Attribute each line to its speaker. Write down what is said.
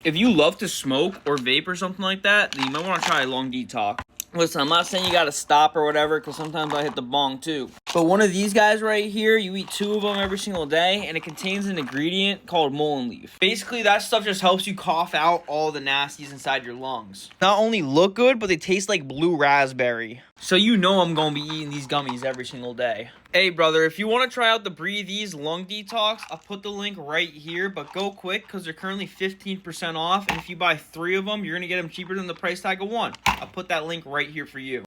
Speaker 1: If you love to smoke or vape or something like that, then you might want to try Long Detox. Listen, I'm not saying you gotta stop or whatever, because sometimes I hit the bong too. But one of these guys right here, you eat 2 of them every single day, and it contains an ingredient called mullein leaf. Basically, that stuff just helps you cough out all the nasties inside your lungs. Not only look good, but they taste like blue raspberry. So you know I'm gonna be eating these gummies every single day. Hey brother, if you want to try out the Breathe Ease Lung Detox, I'll put the link right here, but go quick because they're currently 15% off, and if you buy 3 of them, you're gonna get them cheaper than the price tag of 1. I'll put that link right here for you.